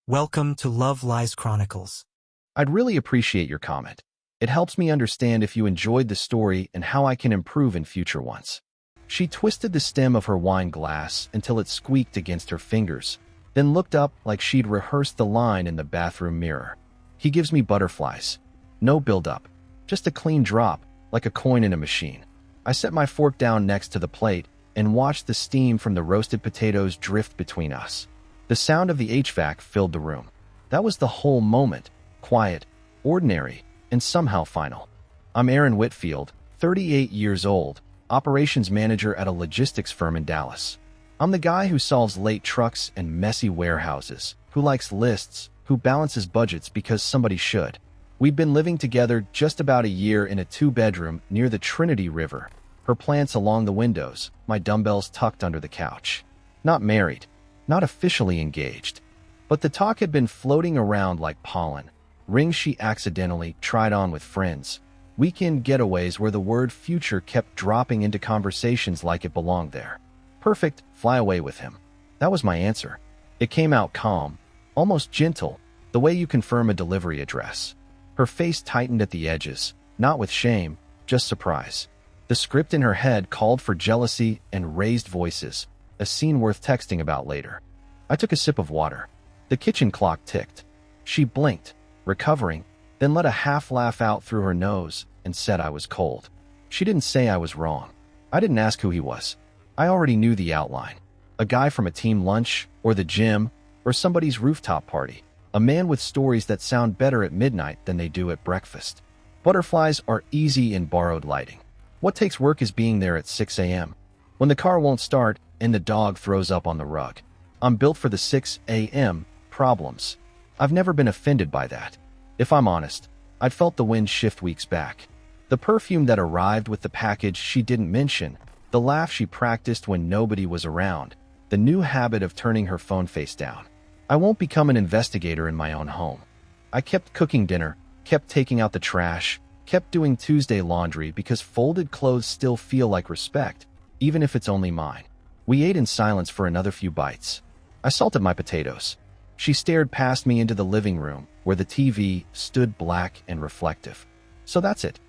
Welcome to Love Lies Chronicles. I'd really appreciate your comment. It helps me understand if you enjoyed the story and how I can improve in future ones. She twisted the stem of her wine glass until it squeaked against her fingers, then looked up like she'd rehearsed the line in the bathroom mirror. He gives me butterflies. No build-up. Just a clean drop, like a coin in a machine. I set my fork down next to the plate and watched the steam from the roasted potatoes drift between us. The sound of the HVAC filled the room. That was the whole moment. Quiet, ordinary, and somehow final. I'm Aaron Whitfield, 38 years old, operations manager at a logistics firm in Dallas. I'm the guy who solves late trucks and messy warehouses, who likes lists, who balances budgets because somebody should. We've been living together just about a year in a two-bedroom near the Trinity River. Her plants along the windows, my dumbbells tucked under the couch. Not married, not officially engaged. But the talk had been floating around like pollen. Rings she accidentally tried on with friends. Weekend getaways where the word future kept dropping into conversations like it belonged there. Perfect, fly away with him. That was my answer. It came out calm, almost gentle, the way you confirm a delivery address. Her face tightened at the edges, not with shame, just surprise. The script in her head called for jealousy and raised voices, a scene worth texting about later. I took a sip of water. The kitchen clock ticked. She blinked, recovering, then let a half laugh out through her nose and said I was cold. She didn't say I was wrong. I didn't ask who he was. I already knew the outline. A guy from a team lunch, or the gym, or somebody's rooftop party. A man with stories that sound better at midnight than they do at breakfast. Butterflies are easy in borrowed lighting. What takes work is being there at 6 a.m. when the car won't start and the dog throws up on the rug. I'm built for the 6 a.m. problems. I've never been offended by that. If I'm honest, I'd felt the wind shift weeks back. The perfume that arrived with the package she didn't mention, the laugh she practiced when nobody was around, the new habit of turning her phone face down. I won't become an investigator in my own home. I kept cooking dinner, kept taking out the trash, kept doing Tuesday laundry because folded clothes still feel like respect, even if it's only mine. We ate in silence for another few bites. I salted my potatoes. She stared past me into the living room, where the TV stood black and reflective. So that's it.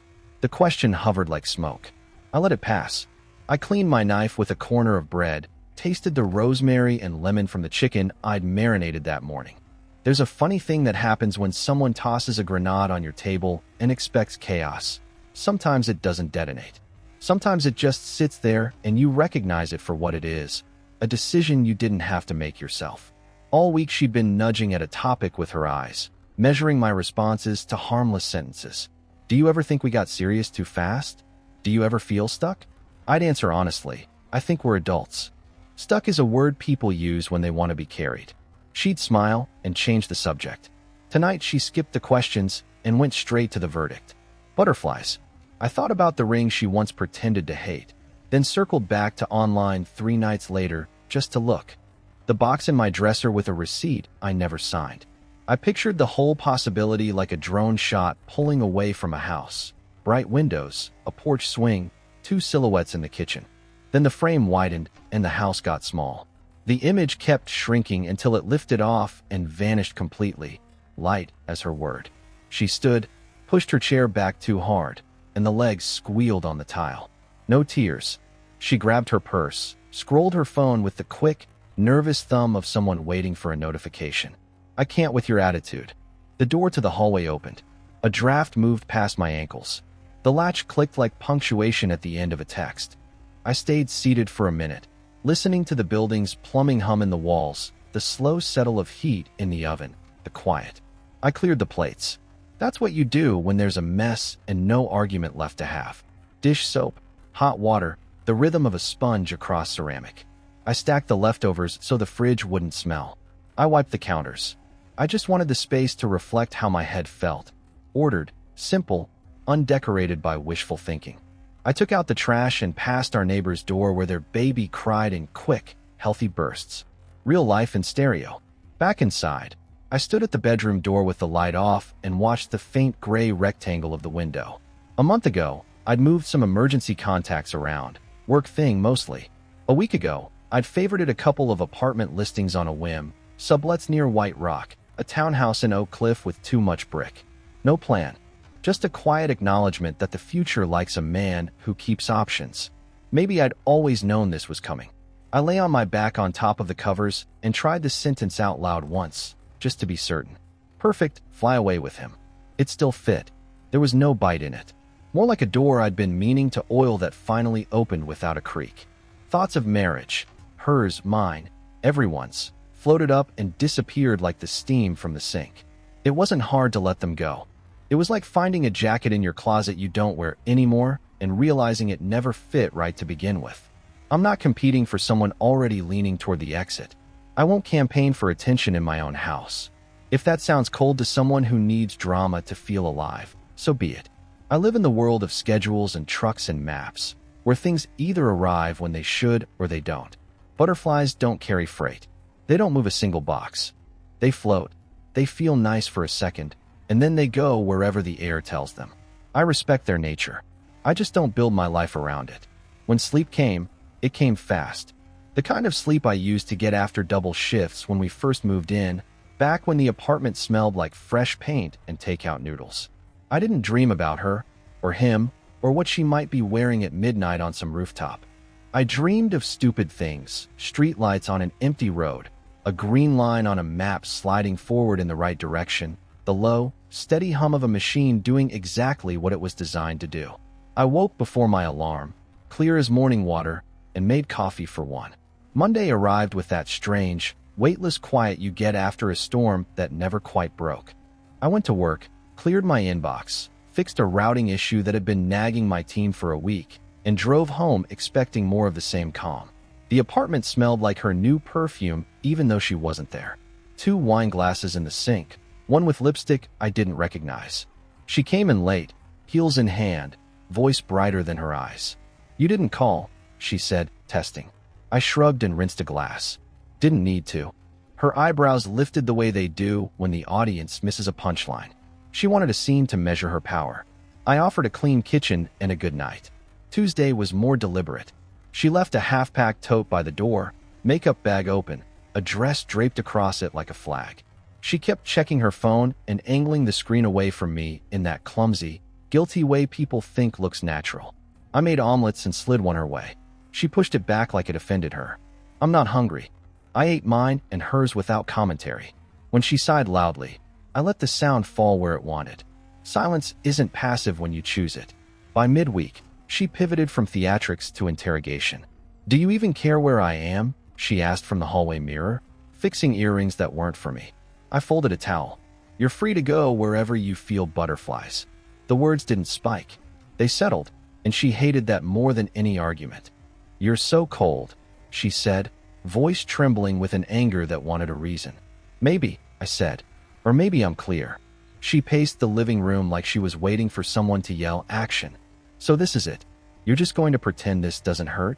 The question hovered like smoke. I let it pass. I cleaned my knife with a corner of bread, tasted the rosemary and lemon from the chicken I'd marinated that morning. There's a funny thing that happens when someone tosses a grenade on your table and expects chaos. Sometimes it doesn't detonate. Sometimes it just sits there and you recognize it for what it is, a decision you didn't have to make yourself. All week she'd been nudging at a topic with her eyes, measuring my responses to harmless sentences. Do you ever think we got serious too fast? Do you ever feel stuck? I'd answer honestly, I think we're adults. Stuck is a word people use when they want to be carried. She'd smile and change the subject. Tonight she skipped the questions and went straight to the verdict. Butterflies. I thought about the ring she once pretended to hate, then circled back to online 3 nights later just to look. The box in my dresser with a receipt I never signed. I pictured the whole possibility like a drone shot pulling away from a house. Bright windows, a porch swing, 2 silhouettes in the kitchen. Then the frame widened and the house got small. The image kept shrinking until it lifted off and vanished completely, light as her word. She stood, pushed her chair back too hard, and the legs squealed on the tile. No tears. She grabbed her purse, scrolled her phone with the quick, nervous thumb of someone waiting for a notification. I can't with your attitude. The door to the hallway opened. A draft moved past my ankles. The latch clicked like punctuation at the end of a text. I stayed seated for a minute, listening to the building's plumbing hum in the walls, the slow settle of heat in the oven, the quiet. I cleared the plates. That's what you do when there's a mess and no argument left to have. Dish soap, hot water, the rhythm of a sponge across ceramic. I stacked the leftovers so the fridge wouldn't smell. I wiped the counters. I just wanted the space to reflect how my head felt. Ordered, simple, undecorated by wishful thinking. I took out the trash and passed our neighbor's door where their baby cried in quick, healthy bursts. Real life in stereo. Back inside, I stood at the bedroom door with the light off and watched the faint gray rectangle of the window. A month ago, I'd moved some emergency contacts around, work thing mostly. A week ago, I'd favorited a couple of apartment listings on a whim, sublets near White Rock, A townhouse in Oak Cliff with too much brick. No plan. Just a quiet acknowledgement that the future likes a man who keeps options. Maybe I'd always known this was coming. I lay on my back on top of the covers and tried the sentence out loud once, just to be certain. Perfect, fly away with him. It still fit. There was no bite in it. More like a door I'd been meaning to oil that finally opened without a creak. Thoughts of marriage, hers, mine, everyone's, floated up and disappeared like the steam from the sink. It wasn't hard to let them go. It was like finding a jacket in your closet you don't wear anymore and realizing it never fit right to begin with. I'm not competing for someone already leaning toward the exit. I won't campaign for attention in my own house. If that sounds cold to someone who needs drama to feel alive, so be it. I live in the world of schedules and trucks and maps, where things either arrive when they should or they don't. Butterflies don't carry freight. They don't move a single box. They float. They feel nice for a second, and then they go wherever the air tells them. I respect their nature. I just don't build my life around it. When sleep came, it came fast. The kind of sleep I used to get after double shifts when we first moved in, back when the apartment smelled like fresh paint and takeout noodles. I didn't dream about her, or him, or what she might be wearing at midnight on some rooftop. I dreamed of stupid things, streetlights on an empty road, a green line on a map sliding forward in the right direction, the low, steady hum of a machine doing exactly what it was designed to do. I woke before my alarm, clear as morning water, and made coffee for one. Monday arrived with that strange, weightless quiet you get after a storm that never quite broke. I went to work, cleared my inbox, fixed a routing issue that had been nagging my team for a week, and drove home expecting more of the same calm. The apartment smelled like her new perfume even though she wasn't there. 2 wine glasses in the sink, one with lipstick I didn't recognize. She came in late, heels in hand, voice brighter than her eyes. "You didn't call," she said, testing. I shrugged and rinsed a glass. Didn't need to. Her eyebrows lifted the way they do when the audience misses a punchline. She wanted a scene to measure her power. I offered a clean kitchen and a good night. Tuesday was more deliberate. She left a half-packed tote by the door, makeup bag open, a dress draped across it like a flag. She kept checking her phone and angling the screen away from me in that clumsy, guilty way people think looks natural. I made omelets and slid one her way. She pushed it back like it offended her. "I'm not hungry." I ate mine and hers without commentary. When she sighed loudly, I let the sound fall where it wanted. Silence isn't passive when you choose it. By midweek, she pivoted from theatrics to interrogation. "Do you even care where I am?" she asked from the hallway mirror, fixing earrings that weren't for me. I folded a towel. "You're free to go wherever you feel butterflies." The words didn't spike. They settled, and she hated that more than any argument. "You're so cold," she said, voice trembling with an anger that wanted a reason. "Maybe," I said. "Or maybe I'm clear." She paced the living room like she was waiting for someone to yell action. "So this is it? You're just going to pretend this doesn't hurt?"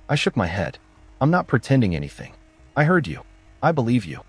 I shook my head. "I'm not pretending anything. I heard you. I believe you."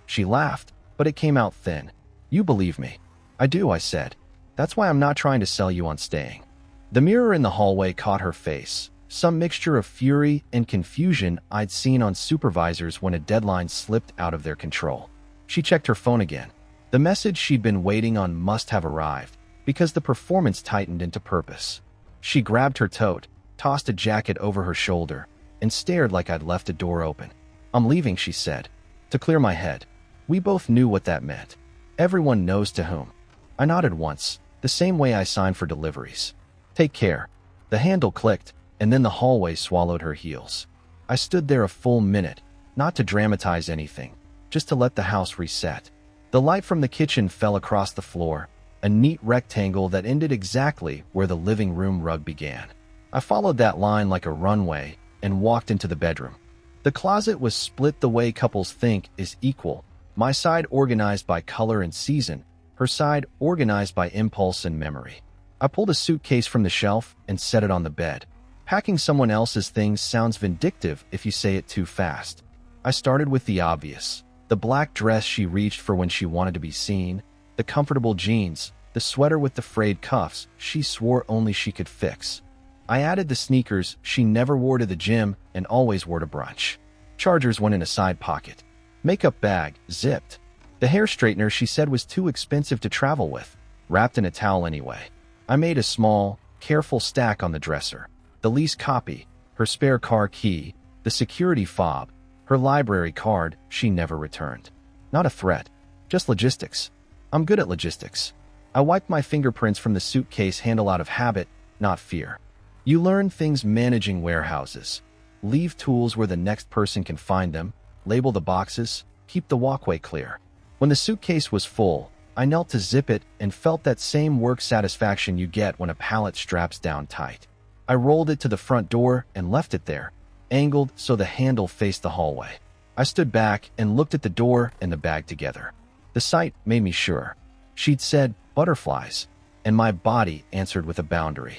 She laughed, but it came out thin. "You believe me." "I do," I said. "That's why I'm not trying to sell you on staying." The mirror in the hallway caught her face, some mixture of fury and confusion I'd seen on supervisors when a deadline slipped out of their control. She checked her phone again. The message she'd been waiting on must have arrived, because the performance tightened into purpose. She grabbed her tote, tossed a jacket over her shoulder, and stared like I'd left a door open. "I'm leaving," she said, to clear my head. We both knew what that meant. Everyone knows to whom. I nodded once, the same way I signed for deliveries. "Take care." The handle clicked, and then the hallway swallowed her heels. I stood there a full minute, not to dramatize anything, just to let the house reset. The light from the kitchen fell across the floor, a neat rectangle that ended exactly where the living room rug began. I followed that line like a runway and walked into the bedroom. The closet was split the way couples think is equal, my side organized by color and season, her side organized by impulse and memory. I pulled a suitcase from the shelf and set it on the bed. Packing someone else's things sounds vindictive if you say it too fast. I started with the obvious. The black dress she reached for when she wanted to be seen, the comfortable jeans, the sweater with the frayed cuffs she swore only she could fix. I added the sneakers she never wore to the gym and always wore to brunch. Chargers went in a side pocket. Makeup bag, zipped. The hair straightener she said was too expensive to travel with, wrapped in a towel anyway. I made a small, careful stack on the dresser. The lease copy, her spare car key, the security fob, her library card she never returned. Not a threat, just logistics. I'm good at logistics. I wiped my fingerprints from the suitcase handle out of habit, not fear. You learn things managing warehouses. Leave tools where the next person can find them, label the boxes, keep the walkway clear. When the suitcase was full, I knelt to zip it and felt that same work satisfaction you get when a pallet straps down tight. I rolled it to the front door and left it there, angled so the handle faced the hallway. I stood back and looked at the door and the bag together. The sight made me sure. She'd said, butterflies, and my body answered with a boundary.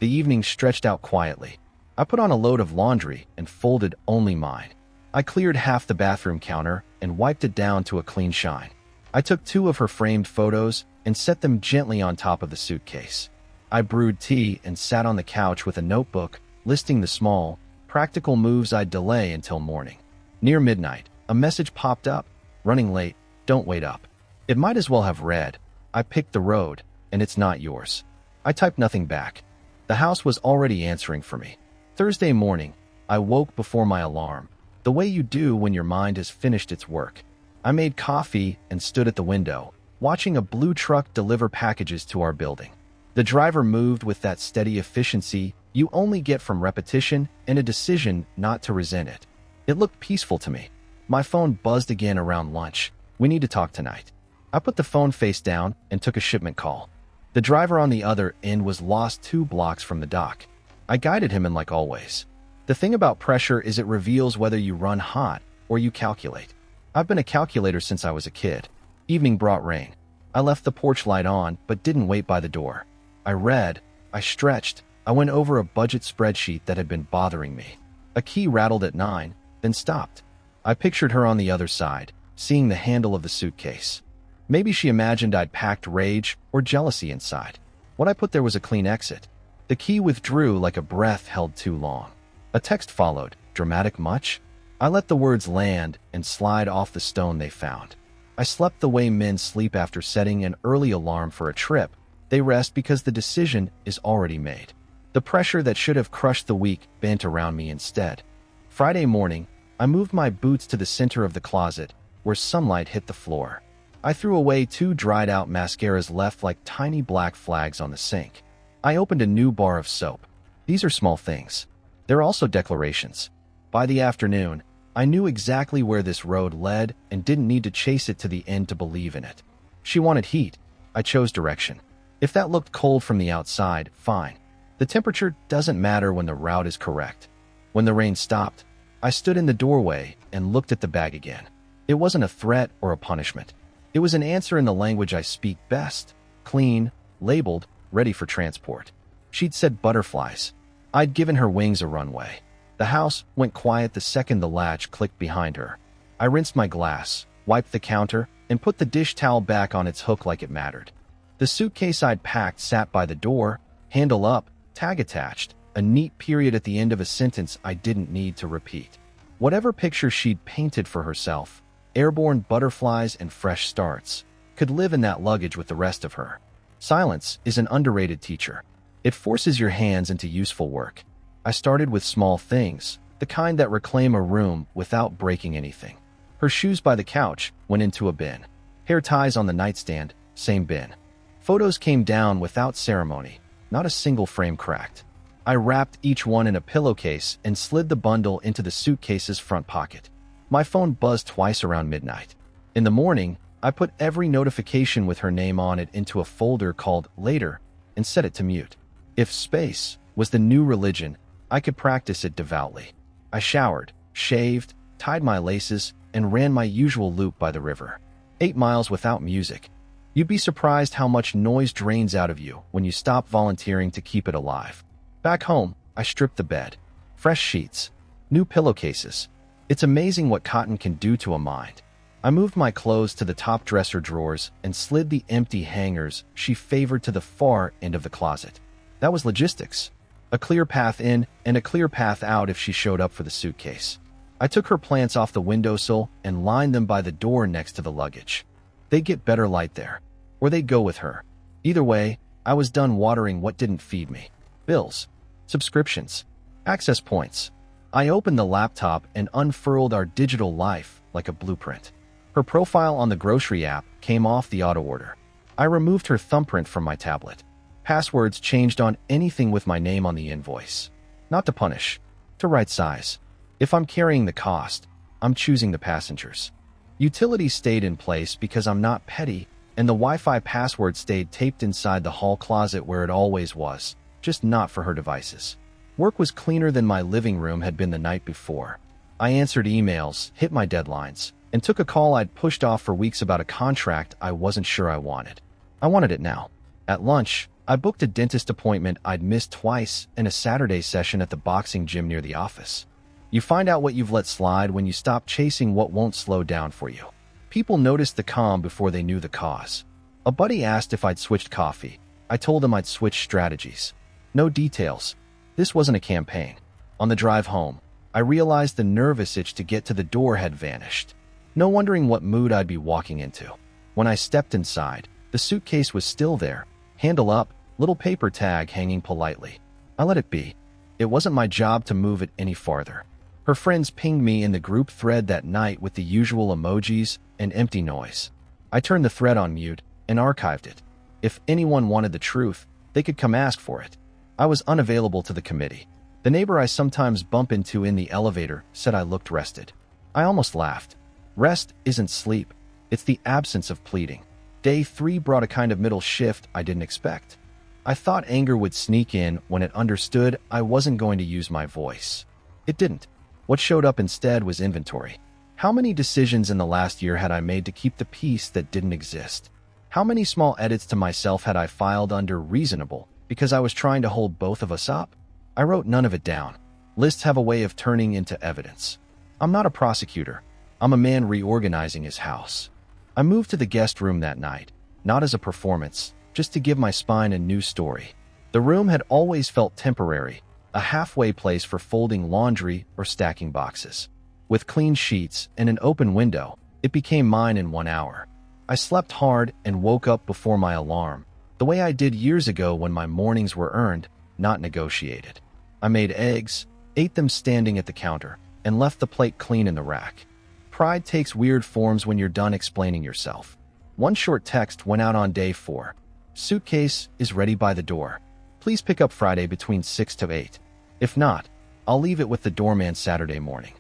The evening stretched out quietly. I put on a load of laundry and folded only mine. I cleared half the bathroom counter and wiped it down to a clean shine. I took 2 of her framed photos and set them gently on top of the suitcase. I brewed tea and sat on the couch with a notebook, listing the small, practical moves I'd delay until morning. Near midnight, a message popped up. Running late, don't wait up. It might as well have read, I picked the road, and it's not yours. I typed nothing back. The house was already answering for me. Thursday morning, I woke before my alarm, the way you do when your mind has finished its work. I made coffee and stood at the window, watching a blue truck deliver packages to our building. The driver moved with that steady efficiency you only get from repetition and a decision not to resent it. It looked peaceful to me. My phone buzzed again around lunch. We need to talk tonight. I put the phone face down and took a shipment call. The driver on the other end was lost 2 blocks from the dock. I guided him in like always. The thing about pressure is it reveals whether you run hot or you calculate. I've been a calculator since I was a kid. Evening brought rain. I left the porch light on, but didn't wait by the door. I read, I stretched, I went over a budget spreadsheet that had been bothering me. A key rattled at 9, then stopped. I pictured her on the other side, seeing the handle of the suitcase. Maybe she imagined I'd packed rage or jealousy inside. What I put there was a clean exit. The key withdrew like a breath held too long. A text followed. Dramatic much? I let the words land and slide off the stone they found. I slept the way men sleep after setting an early alarm for a trip. They rest because the decision is already made. The pressure that should have crushed the week bent around me instead. Friday morning, I moved my boots to the center of the closet, where sunlight hit the floor. I threw away 2 dried-out mascaras left like tiny black flags on the sink. I opened a new bar of soap. These are small things. They're also declarations. By the afternoon, I knew exactly where this road led and didn't need to chase it to the end to believe in it. She wanted heat. I chose direction. If that looked cold from the outside, fine. The temperature doesn't matter when the route is correct. When the rain stopped, I stood in the doorway and looked at the bag again. It wasn't a threat or a punishment. It was an answer in the language I speak best. Clean, labeled, ready for transport. She'd said butterflies. I'd given her wings a runway. The house went quiet the second the latch clicked behind her. I rinsed my glass, wiped the counter, and put the dish towel back on its hook like it mattered. The suitcase I'd packed sat by the door, handle up, tag attached, a neat period at the end of a sentence I didn't need to repeat. Whatever picture she'd painted for herself, airborne butterflies and fresh starts, could live in that luggage with the rest of her. Silence is an underrated teacher. It forces your hands into useful work. I started with small things, the kind that reclaim a room without breaking anything. Her shoes by the couch went into a bin. Hair ties on the nightstand, same bin. Photos came down without ceremony, not a single frame cracked. I wrapped each one in a pillowcase and slid the bundle into the suitcase's front pocket. My phone buzzed twice around midnight. In the morning, I put every notification with her name on it into a folder called Later and set it to mute. If space was the new religion, I could practice it devoutly. I showered, shaved, tied my laces, and ran my usual loop by the river. 8 miles without music. You'd be surprised how much noise drains out of you when you stop volunteering to keep it alive. Back home, I stripped the bed. Fresh sheets. New pillowcases. It's amazing what cotton can do to a mind. I moved my clothes to the top dresser drawers and slid the empty hangers she favored to the far end of the closet. That was logistics. A clear path in and a clear path out if she showed up for the suitcase. I took her plants off the windowsill and lined them by the door next to the luggage. They'd get better light there. Or they'd go with her. Either way, I was done watering what didn't feed me. Bills. Subscriptions. Access points. I opened the laptop and unfurled our digital life like a blueprint. Her profile on the grocery app came off the auto order. I removed her thumbprint from my tablet. Passwords changed on anything with my name on the invoice. Not to punish, to right size. If I'm carrying the cost, I'm choosing the passengers. Utilities stayed in place because I'm not petty, and the Wi-Fi password stayed taped inside the hall closet where it always was, just not for her devices. Work was cleaner than my living room had been the night before. I answered emails, hit my deadlines, and took a call I'd pushed off for weeks about a contract I wasn't sure I wanted. I wanted it now. At lunch, I booked a dentist appointment I'd missed twice and a Saturday session at the boxing gym near the office. You find out what you've let slide when you stop chasing what won't slow down for you. People noticed the calm before they knew the cause. A buddy asked if I'd switched coffee. I told him I'd switched strategies. No details. This wasn't a campaign. On the drive home, I realized the nervous itch to get to the door had vanished. No wondering what mood I'd be walking into. When I stepped inside, the suitcase was still there, handle up, little paper tag hanging politely. I let it be. It wasn't my job to move it any farther. Her friends pinged me in the group thread that night with the usual emojis and empty noise. I turned the thread on mute and archived it. If anyone wanted the truth, they could come ask for it. I was unavailable to the committee. The neighbor I sometimes bump into in the elevator said I looked rested. I almost laughed. Rest isn't sleep. It's the absence of pleading. Day 3 brought a kind of middle shift I didn't expect. I thought anger would sneak in when it understood I wasn't going to use my voice. It didn't. What showed up instead was inventory. How many decisions in the last year had I made to keep the peace that didn't exist? How many small edits to myself had I filed under reasonable because I was trying to hold both of us up? I wrote none of it down. Lists have a way of turning into evidence. I'm not a prosecutor. I'm a man reorganizing his house. I moved to the guest room that night, not as a performance, just to give my spine a new story. The room had always felt temporary, a halfway place for folding laundry or stacking boxes. With clean sheets and an open window, it became mine in 1 hour. I slept hard and woke up before my alarm, the way I did years ago when my mornings were earned, not negotiated. I made eggs, ate them standing at the counter, and left the plate clean in the rack. Pride takes weird forms when you're done explaining yourself. One short text went out on day 4. Suitcase is ready by the door. Please pick up Friday between 6 to 8. If not, I'll leave it with the doorman Saturday morning.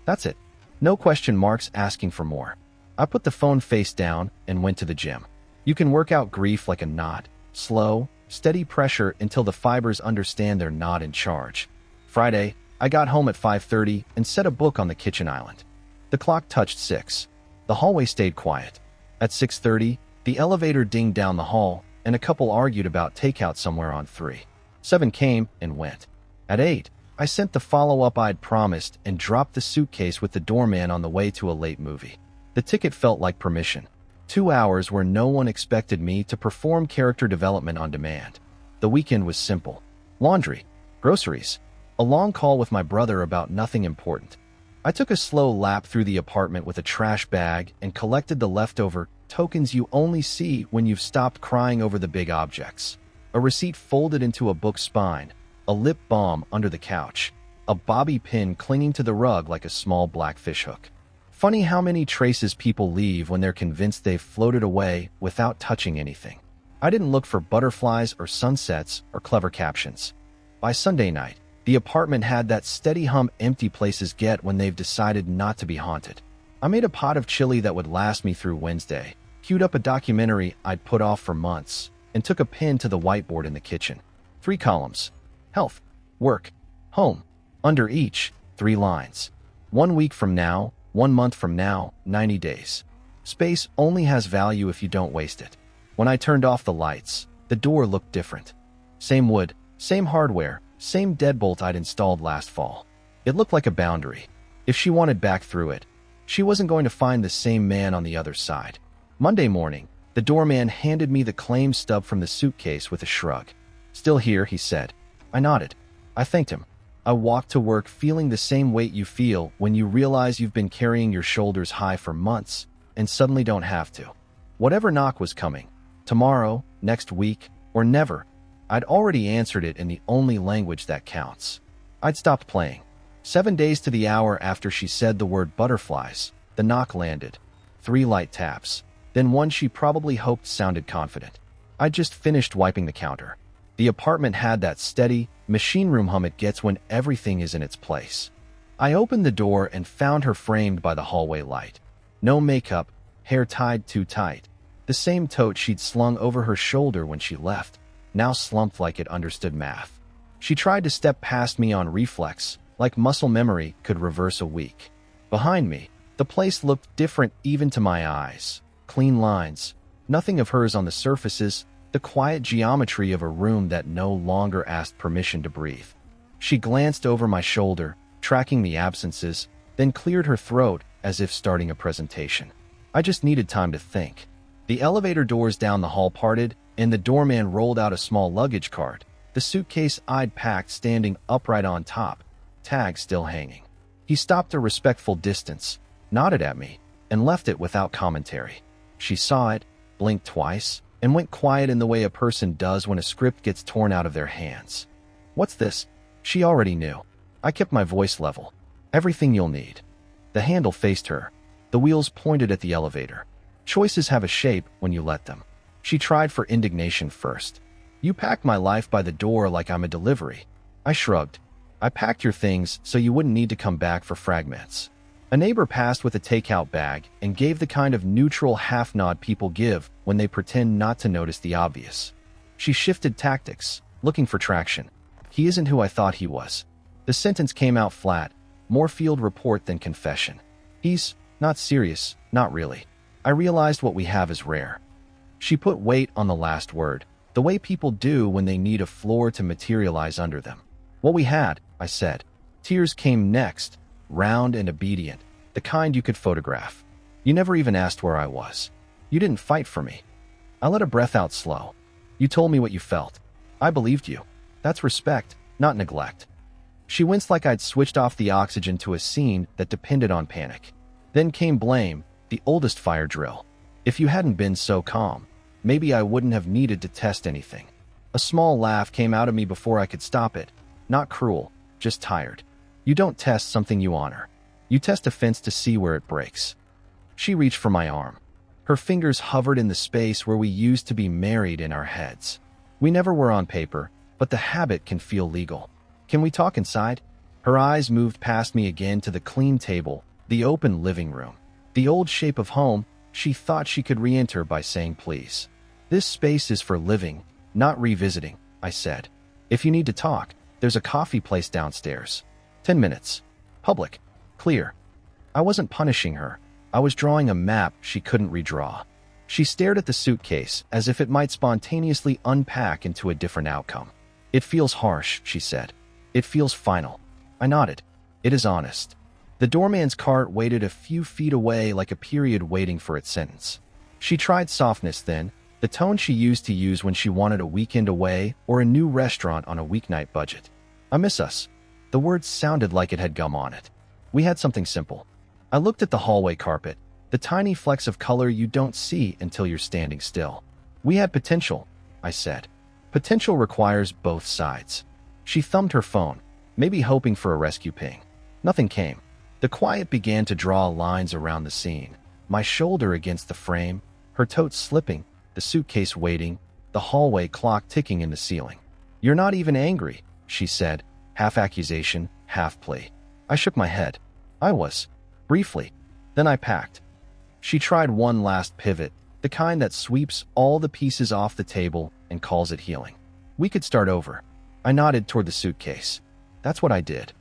That's it. No question marks asking for more. I put the phone face down and went to the gym. You can work out grief like a knot. Slow, steady pressure until the fibers understand they're not in charge. Friday, I got home at 5:30 and set a book on the kitchen island. The clock touched 6. The hallway stayed quiet. At 6:30, the elevator dinged down the hall, and a couple argued about takeout somewhere on 3. 7 came and went. At 8, I sent the follow-up I'd promised and dropped the suitcase with the doorman on the way to a late movie. The ticket felt like permission. 2 hours where no one expected me to perform character development on demand. The weekend was simple. Laundry, groceries, a long call with my brother about nothing important. I took a slow lap through the apartment with a trash bag and collected the leftover tokens you only see when you've stopped crying over the big objects. A receipt folded into a book spine, a lip balm under the couch, a bobby pin clinging to the rug like a small black fishhook. Funny how many traces people leave when they're convinced they've floated away without touching anything. I didn't look for butterflies or sunsets or clever captions. By Sunday night, the apartment had that steady hum empty places get when they've decided not to be haunted. I made a pot of chili that would last me through Wednesday, queued up a documentary I'd put off for months, and took a pen to the whiteboard in the kitchen. 3 columns. Health, work, home. Under each, 3 lines. 1 week from now, 1 month from now, 90 days. Space only has value if you don't waste it. When I turned off the lights, the door looked different. Same wood, same hardware, same deadbolt I'd installed last fall. It looked like a boundary. If she wanted back through it, she wasn't going to find the same man on the other side. Monday morning, the doorman handed me the claim stub from the suitcase with a shrug. Still here, he said. I nodded. I thanked him. I walked to work feeling the same weight you feel when you realize you've been carrying your shoulders high for months and suddenly don't have to. Whatever knock was coming, tomorrow, next week, or never, I'd already answered it in the only language that counts. I'd stopped playing. 7 days to the hour after she said the word butterflies, the knock landed. 3 light taps, then one she probably hoped sounded confident. I'd just finished wiping the counter. The apartment had that steady, machine room hum it gets when everything is in its place. I opened the door and found her framed by the hallway light. No makeup, hair tied too tight. The same tote she'd slung over her shoulder when she left, now slumped like it understood math. She tried to step past me on reflex, like muscle memory could reverse a week. Behind me, the place looked different even to my eyes. Clean lines, nothing of hers on the surfaces, the quiet geometry of a room that no longer asked permission to breathe. She glanced over my shoulder, tracking the absences, then cleared her throat as if starting a presentation. I just needed time to think. The elevator doors down the hall parted, and the doorman rolled out a small luggage cart, the suitcase I'd packed standing upright on top, tag still hanging. He stopped a respectful distance, nodded at me, and left it without commentary. She saw it, blinked twice, and went quiet in the way a person does when a script gets torn out of their hands. "What's this?" She already knew. I kept my voice level. "Everything you'll need." The handle faced her. The wheels pointed at the elevator. Choices have a shape when you let them. She tried for indignation first. "You packed my life by the door like I'm a delivery." I shrugged. "I packed your things so you wouldn't need to come back for fragments." A neighbor passed with a takeout bag and gave the kind of neutral half-nod people give when they pretend not to notice the obvious. She shifted tactics, looking for traction. "He isn't who I thought he was." The sentence came out flat, more field report than confession. "He's not serious, not really." I realized what we have is rare. She put weight on the last word, the way people do when they need a floor to materialize under them. "What we had," I said. Tears came next, round and obedient, the kind you could photograph. "You never even asked where I was. You didn't fight for me." I let a breath out slow. "You told me what you felt. I believed you. That's respect, not neglect." She winced like I'd switched off the oxygen to a scene that depended on panic. Then came blame, the oldest fire drill. "If you hadn't been so calm, maybe I wouldn't have needed to test anything." A small laugh came out of me before I could stop it. Not cruel, just tired. "You don't test something you honor. You test a fence to see where it breaks." She reached for my arm. Her fingers hovered in the space where we used to be married in our heads. We never were on paper, but the habit can feel legal. "Can we talk inside?" Her eyes moved past me again to the clean table, the open living room. The old shape of home she thought she could re-enter by saying please. "This space is for living, not revisiting," I said. "If you need to talk, there's a coffee place downstairs. 10 minutes. Public. Clear." I wasn't punishing her. I was drawing a map she couldn't redraw. She stared at the suitcase as if it might spontaneously unpack into a different outcome. "It feels harsh," she said. "It feels final." I nodded. "It is honest." The doorman's cart waited a few feet away like a period waiting for its sentence. She tried softness then, the tone she used to use when she wanted a weekend away or a new restaurant on a weeknight budget. "I miss us." The words sounded like it had gum on it. "We had something simple." I looked at the hallway carpet, the tiny flecks of color you don't see until you're standing still. "We had potential," I said. "Potential requires both sides." She thumbed her phone, maybe hoping for a rescue ping. Nothing came. The quiet began to draw lines around the scene. My shoulder against the frame, her tote slipping, the suitcase waiting, the hallway clock ticking in the ceiling. "You're not even angry," she said, half accusation, half plea. I shook my head. I was. Briefly. Then I packed. She tried one last pivot, the kind that sweeps all the pieces off the table and calls it healing. "We could start over." I nodded toward the suitcase. That's what I did.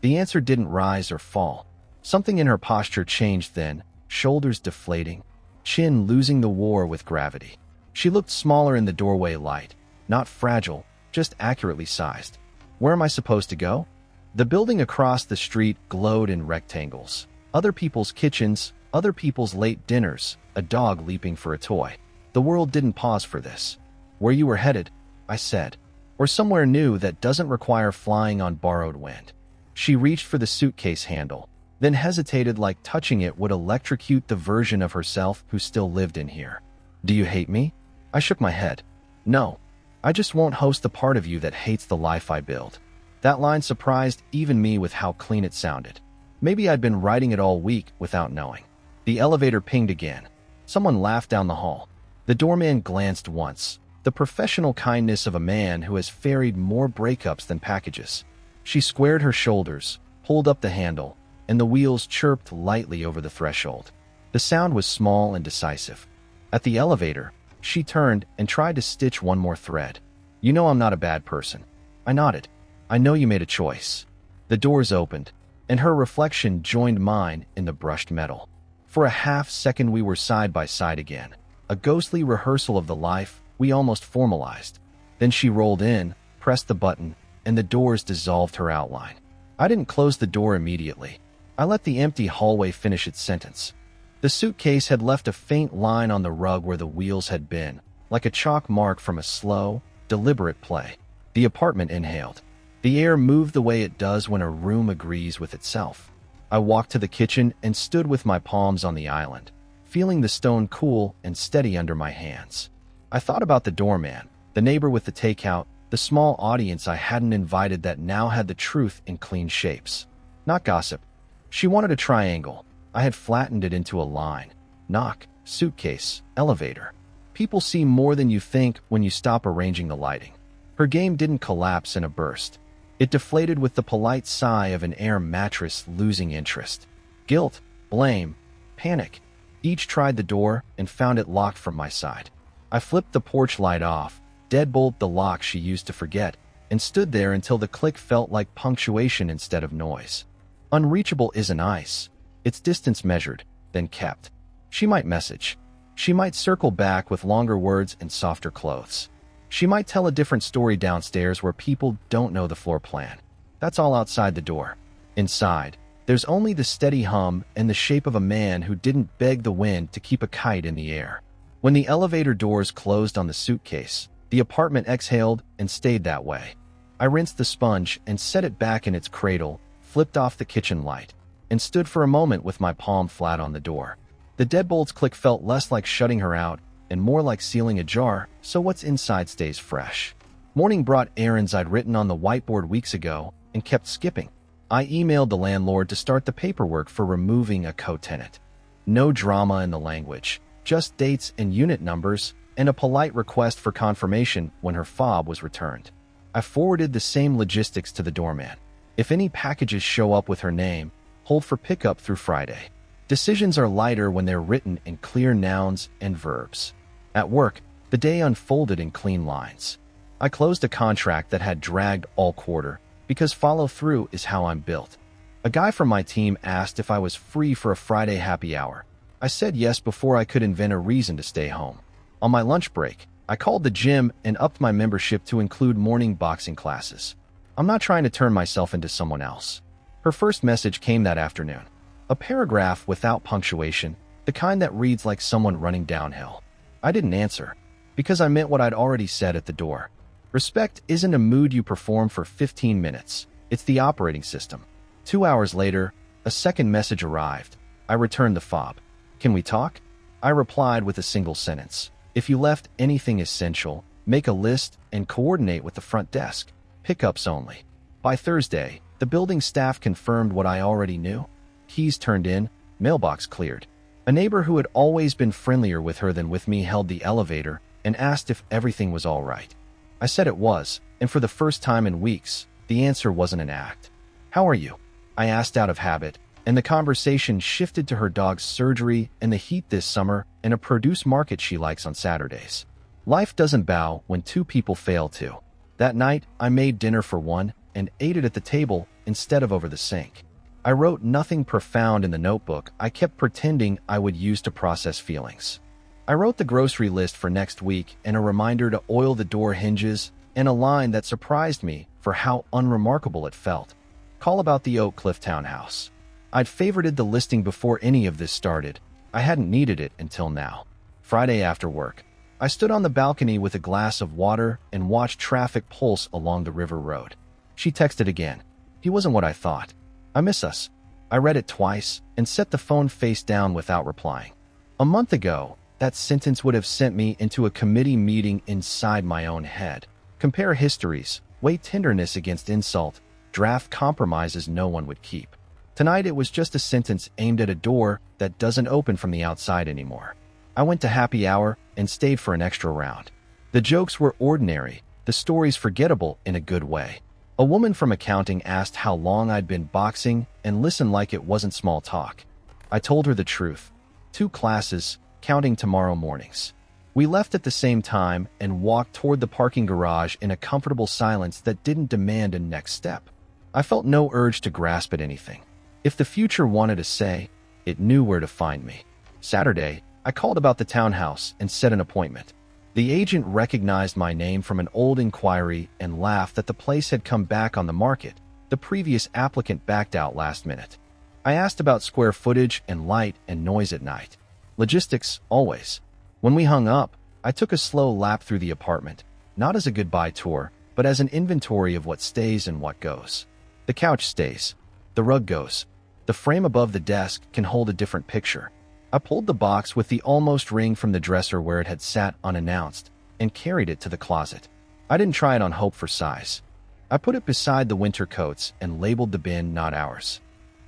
The answer didn't rise or fall. Something in her posture changed then, shoulders deflating, chin losing the war with gravity. She looked smaller in the doorway light, not fragile, just accurately sized. Where am I supposed to go? The building across the street glowed in rectangles. Other people's kitchens, other people's late dinners, a dog leaping for a toy. The world didn't pause for this. "Where you were headed," I said. "Or somewhere new that doesn't require flying on borrowed wind." She reached for the suitcase handle, then hesitated like touching it would electrocute the version of herself who still lived in here. Do you hate me? I shook my head. No. I just won't host the part of you that hates the life I build. That line surprised even me with how clean it sounded. Maybe I'd been writing it all week without knowing. The elevator pinged again. Someone laughed down the hall. The doorman glanced once, the professional kindness of a man who has ferried more breakups than packages. She squared her shoulders, pulled up the handle, and the wheels chirped lightly over the threshold. The sound was small and decisive. At the elevator, she turned and tried to stitch one more thread. You know I'm not a bad person. I nodded. I know you made a choice. The doors opened, and her reflection joined mine in the brushed metal. For a half second we were side by side again, a ghostly rehearsal of the life we almost formalized. Then she rolled in, pressed the button, and the doors dissolved her outline. I didn't close the door immediately. I let the empty hallway finish its sentence. The suitcase had left a faint line on the rug where the wheels had been, like a chalk mark from a slow, deliberate play. The apartment inhaled. The air moved the way it does when a room agrees with itself. I walked to the kitchen and stood with my palms on the island, feeling the stone cool and steady under my hands. I thought about the doorman, the neighbor with the takeout, the small audience I hadn't invited that now had the truth in clean shapes. Not gossip. She wanted a triangle. I had flattened it into a line. Knock, suitcase, elevator. People see more than you think when you stop arranging the lighting. Her game didn't collapse in a burst. It deflated with the polite sigh of an air mattress losing interest. Guilt, blame, panic. Each tried the door and found it locked from my side. I flipped the porch light off, deadbolt the lock she used to forget, and stood there until the click felt like punctuation instead of noise. Unreachable isn't ice. It's distance measured, then kept. She might message. She might circle back with longer words and softer clothes. She might tell a different story downstairs where people don't know the floor plan. That's all outside the door. Inside, there's only the steady hum and the shape of a man who didn't beg the wind to keep a kite in the air. When the elevator doors closed on the suitcase, the apartment exhaled and stayed that way. I rinsed the sponge and set it back in its cradle, flipped off the kitchen light, and stood for a moment with my palm flat on the door. The deadbolt's click felt less like shutting her out and more like sealing a jar, so what's inside stays fresh. Morning brought errands I'd written on the whiteboard weeks ago and kept skipping. I emailed the landlord to start the paperwork for removing a co-tenant. No drama in the language, just dates and unit numbers, and a polite request for confirmation when her fob was returned. I forwarded the same logistics to the doorman. If any packages show up with her name, hold for pickup through Friday. Decisions are lighter when they're written in clear nouns and verbs. At work, the day unfolded in clean lines. I closed a contract that had dragged all quarter, because follow-through is how I'm built. A guy from my team asked if I was free for a Friday happy hour. I said yes before I could invent a reason to stay home. On my lunch break, I called the gym and upped my membership to include morning boxing classes. I'm not trying to turn myself into someone else. Her first message came that afternoon. A paragraph without punctuation, the kind that reads like someone running downhill. I didn't answer, because I meant what I'd already said at the door. Respect isn't a mood you perform for 15 minutes. It's the operating system. 2 hours later, a second message arrived. I returned the fob. Can we talk? I replied with a single sentence. If you left anything essential, make a list and coordinate with the front desk. Pickups only. By Thursday, the building staff confirmed what I already knew. Keys turned in, mailbox cleared. A neighbor who had always been friendlier with her than with me held the elevator and asked if everything was all right. I said it was, and for the first time in weeks, the answer wasn't an act. How are you? I asked out of habit, and the conversation shifted to her dog's surgery and the heat this summer and a produce market she likes on Saturdays. Life doesn't bow when two people fail to. That night, I made dinner for one and ate it at the table instead of over the sink. I wrote nothing profound in the notebook I kept pretending I would use to process feelings. I wrote the grocery list for next week and a reminder to oil the door hinges and a line that surprised me for how unremarkable it felt. Call about the Oak Cliff Townhouse. I'd favorited the listing before any of this started. I hadn't needed it until now. Friday after work, I stood on the balcony with a glass of water and watched traffic pulse along the river road. She texted again. He wasn't what I thought. I miss us. I read it twice and set the phone face down without replying. A month ago, That sentence would have sent me into a committee meeting inside my own head. Compare histories, weigh tenderness against insult, draft compromises no one would keep. Tonight it was just a sentence aimed at a door that doesn't open from the outside anymore. I went to happy hour and stayed for an extra round. The jokes were ordinary, the stories forgettable in a good way. A woman from accounting asked how long I'd been boxing and listened like it wasn't small talk. I told her the truth. 2 classes, counting tomorrow mornings. We left at the same time and walked toward the parking garage in a comfortable silence that didn't demand a next step. I felt no urge to grasp at anything. If the future wanted a say, it knew where to find me. Saturday, I called about the townhouse and set an appointment. The agent recognized my name from an old inquiry and laughed that the place had come back on the market. The previous applicant backed out last minute. I asked about square footage and light and noise at night. Logistics, always. When we hung up, I took a slow lap through the apartment, not as a goodbye tour, but as an inventory of what stays and what goes. The couch stays. The rug goes. The frame above the desk can hold a different picture. I pulled the box with the almost ring from the dresser where it had sat unannounced and carried it to the closet. I didn't try it on hope for size. I put it beside the winter coats and labeled the bin not ours.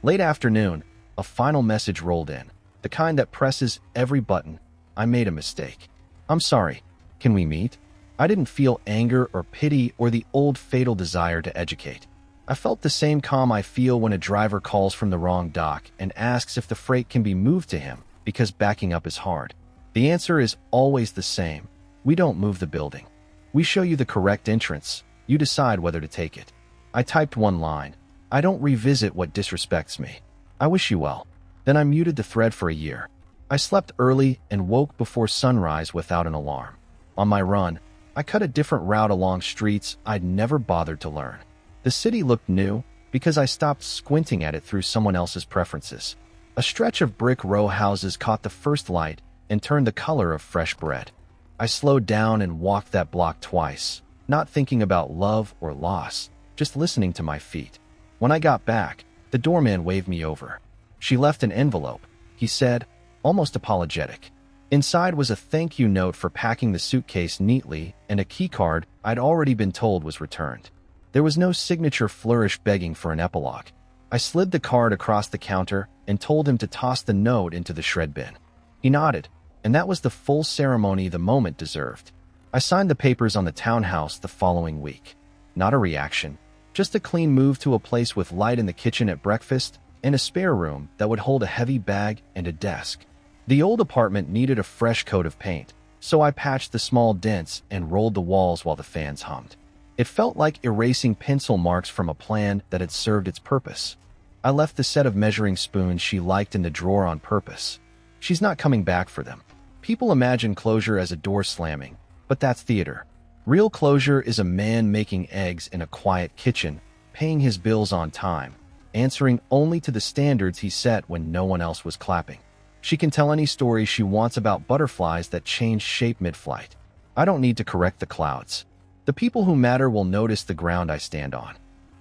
Late afternoon, a final message rolled in, the kind that presses every button. I made a mistake. I'm sorry. Can we meet? I didn't feel anger or pity or the old fatal desire to educate. I felt the same calm I feel when a driver calls from the wrong dock and asks if the freight can be moved to him because backing up is hard. The answer is always the same. We don't move the building. We show you the correct entrance. You decide whether to take it. I typed one line. I don't revisit what disrespects me. I wish you well. Then I muted the thread for a year. I slept early and woke before sunrise without an alarm. On my run, I cut a different route along streets I'd never bothered to learn. The city looked new because I stopped squinting at it through someone else's preferences. A stretch of brick row houses caught the first light and turned the color of fresh bread. I slowed down and walked that block twice, not thinking about love or loss, just listening to my feet. When I got back, the doorman waved me over. She left an envelope, he said, almost apologetic. Inside was a thank you note for packing the suitcase neatly and a keycard I'd already been told was returned. There was no signature flourish begging for an epilogue. I slid the card across the counter and told him to toss the note into the shred bin. He nodded, and that was the full ceremony the moment deserved. I signed the papers on the townhouse the following week. Not a reaction, just a clean move to a place with light in the kitchen at breakfast and a spare room that would hold a heavy bag and a desk. The old apartment needed a fresh coat of paint, so I patched the small dents and rolled the walls while the fans hummed. It felt like erasing pencil marks from a plan that had served its purpose. I left the set of measuring spoons she liked in the drawer on purpose. She's not coming back for them. People imagine closure as a door slamming, but that's theater. Real closure is a man making eggs in a quiet kitchen, paying his bills on time, answering only to the standards he set when no one else was clapping. She can tell any story she wants about butterflies that change shape mid-flight. I don't need to correct the clouds. The people who matter will notice the ground I stand on.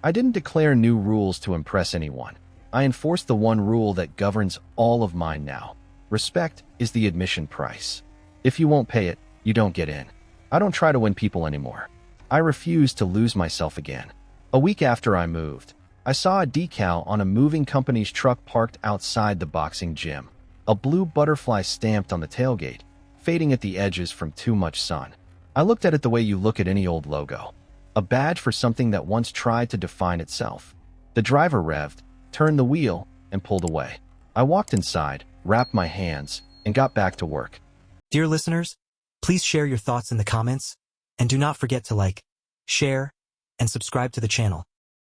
I didn't declare new rules to impress anyone. I enforced the one rule that governs all of mine now. Respect is the admission price. If you won't pay it, you don't get in. I don't try to win people anymore. I refuse to lose myself again. A week after I moved, I saw a decal on a moving company's truck parked outside the boxing gym. A blue butterfly stamped on the tailgate, fading at the edges from too much sun. I looked at it the way you look at any old logo. A badge for something that once tried to define itself. The driver revved, turned the wheel, and pulled away. I walked inside, wrapped my hands, and got back to work. Dear listeners, please share your thoughts in the comments, and do not forget to like, share, and subscribe to the channel.